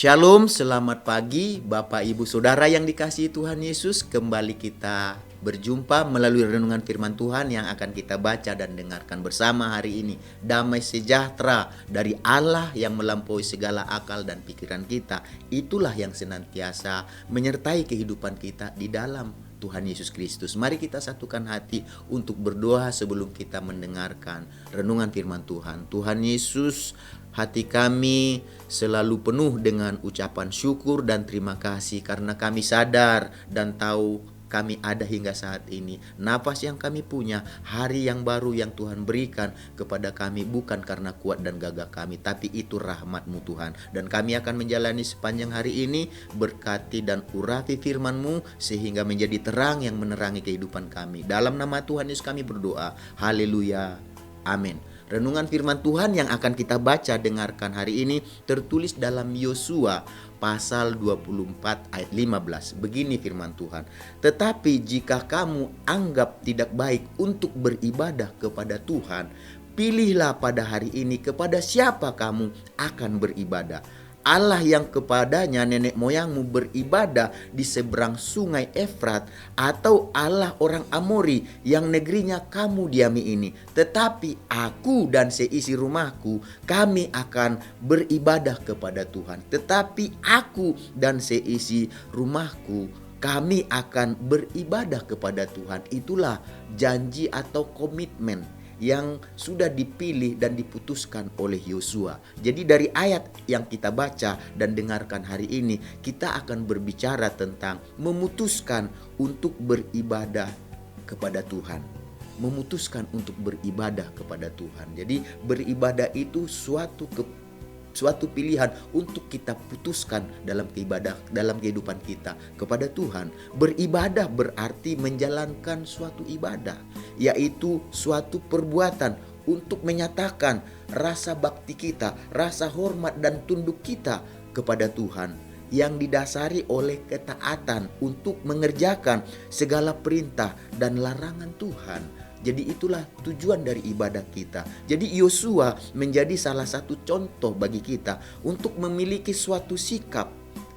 Shalom, selamat pagi Bapak Ibu Saudara yang dikasihi Tuhan Yesus. Kembali kita berjumpa melalui renungan firman Tuhan yang akan kita baca dan dengarkan bersama hari ini. Damai sejahtera dari Allah yang melampaui segala akal dan pikiran kita. Itulah yang senantiasa menyertai kehidupan kita di dalam Tuhan Yesus Kristus. Mari kita satukan hati untuk berdoa sebelum kita mendengarkan renungan firman Tuhan. Tuhan Yesus, hati kami selalu penuh dengan ucapan syukur dan terima kasih karena kami sadar dan tahu kami ada hingga saat ini. Nafas yang kami punya, hari yang baru yang Tuhan berikan kepada kami bukan karena kuat dan gagah kami, tapi itu rahmat-Mu Tuhan. Dan kami akan menjalani sepanjang hari ini, berkati dan urapi firman-Mu sehingga menjadi terang yang menerangi kehidupan kami. Dalam nama Tuhan Yesus kami berdoa. Haleluya. Amin. Renungan firman Tuhan yang akan kita baca dengarkan hari ini tertulis dalam Yosua pasal 24 ayat 15. Begini firman Tuhan. Tetapi jika kamu anggap tidak baik untuk beribadah kepada Tuhan, pilihlah pada hari ini kepada siapa kamu akan beribadah. Allah yang kepadanya nenek moyangmu beribadah di seberang sungai Efrat, atau Allah orang Amori yang negerinya kamu diami ini. Tetapi aku dan seisi rumahku, kami akan beribadah kepada Tuhan. Tetapi aku dan seisi rumahku, kami akan beribadah kepada Tuhan. Itulah janji atau komitmen yang sudah dipilih dan diputuskan oleh Yosua. Jadi dari ayat yang kita baca dan dengarkan hari ini, kita akan berbicara tentang memutuskan untuk beribadah kepada Tuhan. Memutuskan untuk beribadah kepada Tuhan. Jadi beribadah itu suatu pilihan untuk kita putuskan dalam kehidupan kita kepada Tuhan. Beribadah berarti menjalankan suatu ibadah, yaitu suatu perbuatan untuk menyatakan rasa bakti kita, rasa hormat dan tunduk kita kepada Tuhan, yang didasari oleh ketaatan untuk mengerjakan segala perintah dan larangan Tuhan. Jadi itulah tujuan dari ibadah kita. Jadi Yosua menjadi salah satu contoh bagi kita untuk memiliki suatu sikap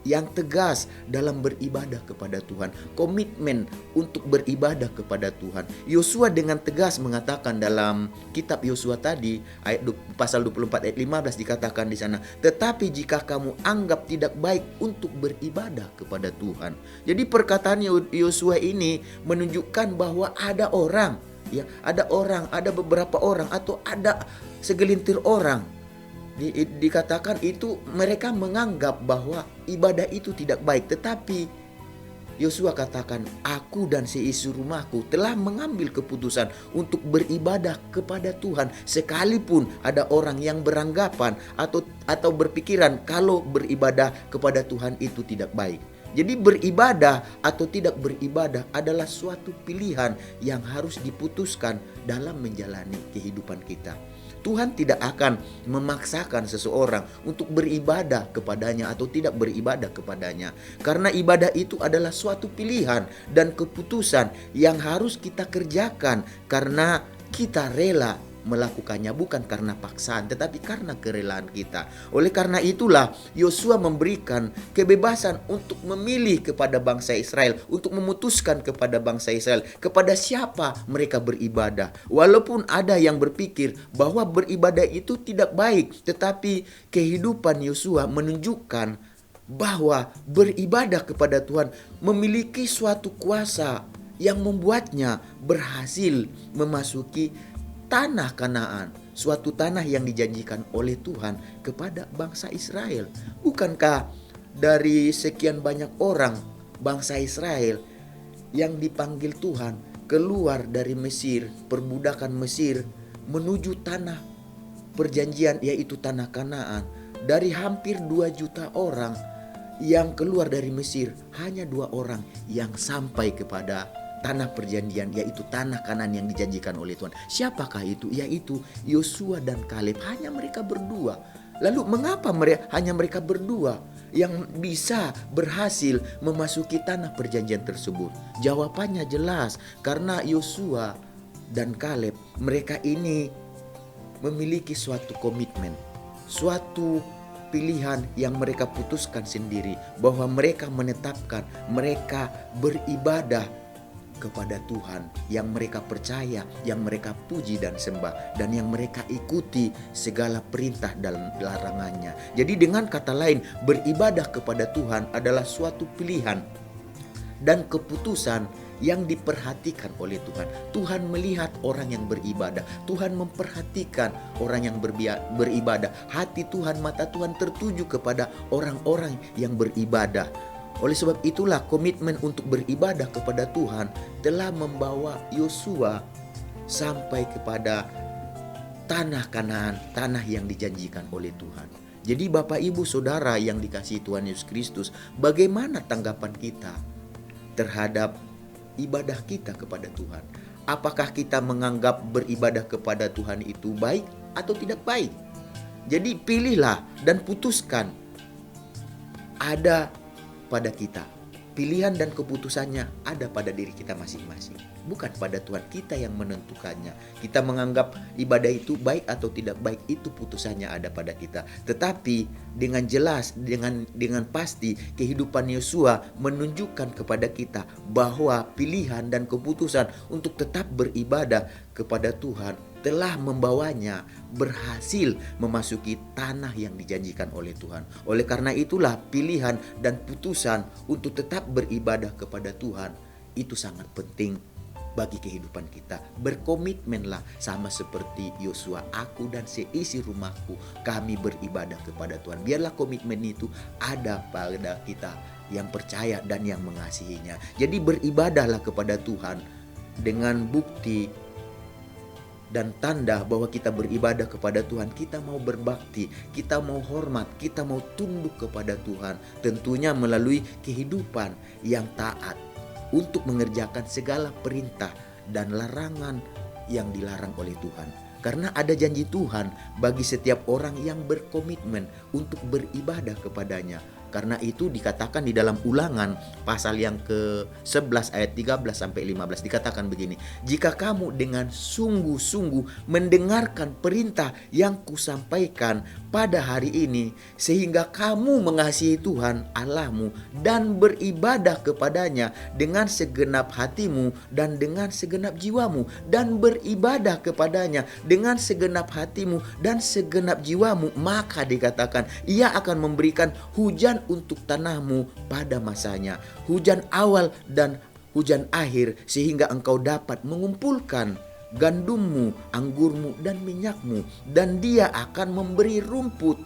yang tegas dalam beribadah kepada Tuhan. Komitmen untuk beribadah kepada Tuhan. Yosua dengan tegas mengatakan dalam kitab Yosua tadi, pasal 24 ayat 15 dikatakan di sana, tetapi jika kamu anggap tidak baik untuk beribadah kepada Tuhan. Jadi perkataan Yosua ini menunjukkan bahwa ada orang, ada beberapa orang atau ada segelintir orang dikatakan itu mereka menganggap bahwa ibadah itu tidak baik. Tetapi Yosua katakan, aku dan seisi rumahku telah mengambil keputusan untuk beribadah kepada Tuhan, sekalipun ada orang yang beranggapan atau berpikiran kalau beribadah kepada Tuhan itu tidak baik. Jadi beribadah atau tidak beribadah adalah suatu pilihan yang harus diputuskan dalam menjalani kehidupan kita. Tuhan tidak akan memaksakan seseorang untuk beribadah kepadanya atau tidak beribadah kepadanya. Karena ibadah itu adalah suatu pilihan dan keputusan yang harus kita kerjakan karena kita rela melakukannya, bukan karena paksaan tetapi karena kerelaan kita. Oleh karena itulah Yosua memberikan kebebasan untuk memilih kepada bangsa Israel, untuk memutuskan kepada bangsa Israel kepada siapa mereka beribadah. Walaupun ada yang berpikir bahwa beribadah itu tidak baik, tetapi kehidupan Yosua menunjukkan bahwa beribadah kepada Tuhan memiliki suatu kuasa yang membuatnya berhasil memasuki tanah Kanaan, suatu tanah yang dijanjikan oleh Tuhan kepada bangsa Israel. Bukankah dari sekian banyak orang bangsa Israel yang dipanggil Tuhan keluar dari Mesir, perbudakan Mesir, menuju tanah perjanjian yaitu tanah Kanaan? Dari hampir 2 juta orang yang keluar dari Mesir, hanya 2 orang yang sampai kepada tanah perjanjian, yaitu tanah Kanaan yang dijanjikan oleh Tuhan. Siapakah itu? Yaitu Yosua dan Kaleb. Hanya mereka berdua. Lalu mengapa hanya mereka berdua yang bisa berhasil memasuki tanah perjanjian tersebut? Jawabannya jelas, karena Yosua dan Kaleb, mereka ini memiliki suatu komitmen, suatu pilihan yang mereka putuskan sendiri, bahwa mereka menetapkan mereka beribadah kepada Tuhan yang mereka percaya, yang mereka puji dan sembah, dan yang mereka ikuti segala perintah dan larangannya. Jadi dengan kata lain, beribadah kepada Tuhan adalah suatu pilihan dan keputusan yang diperhatikan oleh Tuhan. Tuhan melihat orang yang beribadah. Tuhan memperhatikan orang yang beribadah. Hati Tuhan, mata Tuhan tertuju kepada orang-orang yang beribadah. Oleh sebab itulah komitmen untuk beribadah kepada Tuhan telah membawa Yosua sampai kepada tanah Kanaan, tanah yang dijanjikan oleh Tuhan. Jadi Bapak Ibu Saudara yang dikasihi Tuhan Yesus Kristus, bagaimana tanggapan kita terhadap ibadah kita kepada Tuhan? Apakah kita menganggap beribadah kepada Tuhan itu baik atau tidak baik? Jadi pilihlah dan putuskan. Ada pada kita. Pilihan dan keputusannya ada pada diri kita masing-masing. Bukan pada Tuhan, kita yang menentukannya. Kita menganggap ibadah itu baik atau tidak baik, itu putusannya ada pada kita. Tetapi dengan jelas, dengan pasti kehidupan Yosua menunjukkan kepada kita bahwa pilihan dan keputusan untuk tetap beribadah kepada Tuhan telah membawanya berhasil memasuki tanah yang dijanjikan oleh Tuhan. Oleh karena itulah pilihan dan putusan untuk tetap beribadah kepada Tuhan itu sangat penting bagi kehidupan kita. Berkomitmenlah sama seperti Yosua, aku dan seisi rumahku kami beribadah kepada Tuhan. Biarlah komitmen itu ada pada kita yang percaya dan yang mengasihinya. Jadi beribadahlah kepada Tuhan dengan bukti dan tanda bahwa kita beribadah kepada Tuhan. Kita mau berbakti, kita mau hormat, kita mau tunduk kepada Tuhan. Tentunya melalui kehidupan yang taat untuk mengerjakan segala perintah dan larangan yang dilarang oleh Tuhan. Karena ada janji Tuhan bagi setiap orang yang berkomitmen untuk beribadah kepadanya. Karena itu dikatakan di dalam Ulangan pasal yang ke-11 ayat 13 sampai 15 dikatakan begini. Jika kamu dengan sungguh-sungguh mendengarkan perintah yang kusampaikan pada hari ini, sehingga kamu mengasihi Tuhan Allahmu dan beribadah kepadanya dengan segenap hatimu dan dengan segenap jiwamu, dan beribadah kepadanya dengan segenap hatimu dan segenap jiwamu, maka dikatakan ia akan memberikan hujan untuk tanahmu pada masanya, hujan awal dan hujan akhir, sehingga engkau dapat mengumpulkan gandummu, anggurmu dan minyakmu, dan dia akan memberi rumput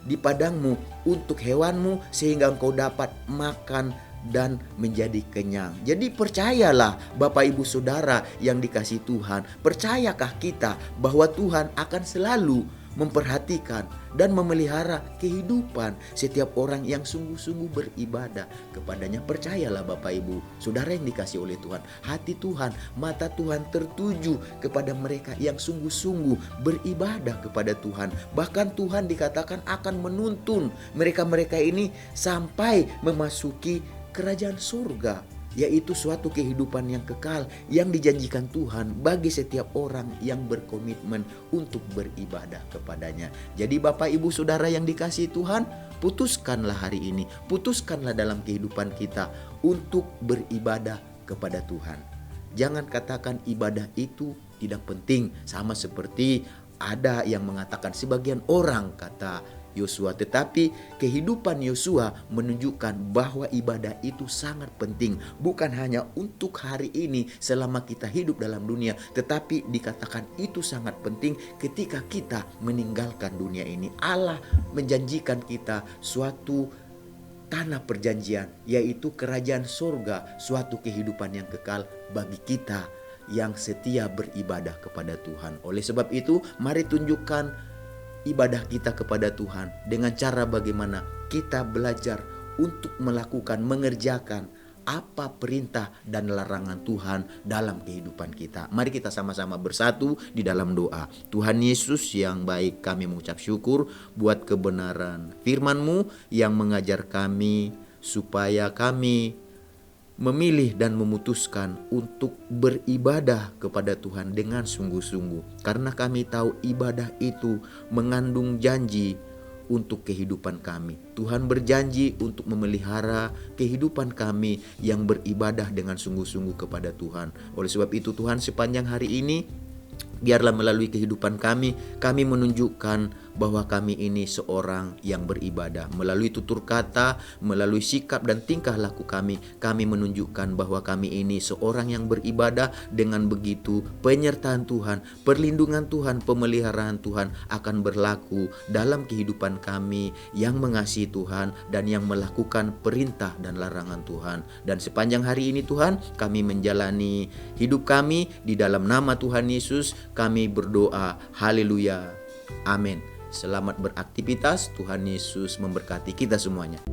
di padangmu untuk hewanmu, sehingga engkau dapat makan dan menjadi kenyang. Jadi percayalah Bapak Ibu Saudara yang dikasihi Tuhan, percayakah kita bahwa Tuhan akan selalu memperhatikan dan memelihara kehidupan setiap orang yang sungguh-sungguh beribadah kepadanya? Percayalah Bapak Ibu Saudara yang dikasihi oleh Tuhan, hati Tuhan, mata Tuhan tertuju kepada mereka yang sungguh-sungguh beribadah kepada Tuhan. Bahkan Tuhan dikatakan akan menuntun mereka-mereka ini sampai memasuki kerajaan surga, yaitu suatu kehidupan yang kekal yang dijanjikan Tuhan bagi setiap orang yang berkomitmen untuk beribadah kepadanya. Jadi Bapak Ibu Saudara yang dikasihi Tuhan, putuskanlah hari ini, putuskanlah dalam kehidupan kita untuk beribadah kepada Tuhan. Jangan katakan ibadah itu tidak penting, sama seperti ada yang mengatakan sebagian orang kata Yosua. Tetapi kehidupan Yosua menunjukkan bahwa ibadah itu sangat penting, bukan hanya untuk hari ini selama kita hidup dalam dunia, tetapi dikatakan itu sangat penting ketika kita meninggalkan dunia ini. Allah menjanjikan kita suatu tanah perjanjian, yaitu kerajaan surga, suatu kehidupan yang kekal bagi kita yang setia beribadah kepada Tuhan. Oleh sebab itu, mari tunjukkan ibadah kita kepada Tuhan dengan cara bagaimana kita belajar untuk melakukan, mengerjakan apa perintah dan larangan Tuhan dalam kehidupan kita. Mari kita sama-sama bersatu di dalam doa. Tuhan Yesus yang baik, kami mengucap syukur buat kebenaran firman-Mu yang mengajar kami supaya kami memilih dan memutuskan untuk beribadah kepada Tuhan dengan sungguh-sungguh. Karena kami tahu ibadah itu mengandung janji untuk kehidupan kami. Tuhan berjanji untuk memelihara kehidupan kami yang beribadah dengan sungguh-sungguh kepada Tuhan. Oleh sebab itu Tuhan, sepanjang hari ini biarlah melalui kehidupan kami menunjukkan bahwa kami ini seorang yang beribadah. Melalui tutur kata, melalui sikap dan tingkah laku kami menunjukkan bahwa kami ini seorang yang beribadah. Dengan begitu penyertaan Tuhan, perlindungan Tuhan, pemeliharaan Tuhan akan berlaku dalam kehidupan kami yang mengasihi Tuhan dan yang melakukan perintah dan larangan Tuhan. Dan sepanjang hari ini Tuhan, kami menjalani hidup kami di dalam nama Tuhan Yesus. Kami berdoa, haleluya, amin. Selamat beraktivitas, Tuhan Yesus memberkati kita semuanya.